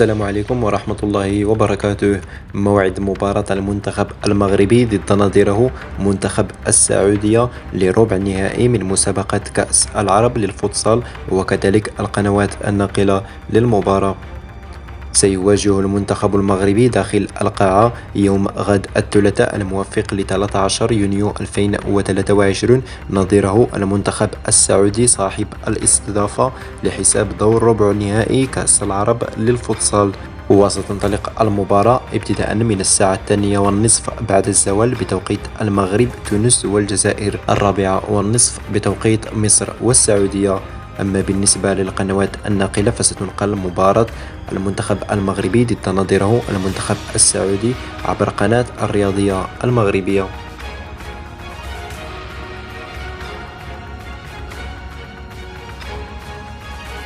السلام عليكم ورحمة الله وبركاته. موعد مباراة المنتخب المغربي ضد نظيره منتخب السعودية لربع النهائي من مسابقة كأس العرب للفوتسال، وكذلك القنوات الناقلة للمباراة. سيواجه المنتخب المغربي داخل القاعة يوم غد الثلاثاء الموافق ل 13 يونيو 2023 نظيره المنتخب السعودي صاحب الاستضافة لحساب دور ربع نهائي كأس العرب للفوتسال. وستنطلق المباراة ابتداء من الساعة 2:30 بعد الزوال بتوقيت المغرب، تونس والجزائر 4:30 بتوقيت مصر والسعودية. أما بالنسبة للقنوات الناقلة فستنقل مباراة المنتخب المغربي ضد نظيره المنتخب السعودي عبر قناة الرياضية المغربية.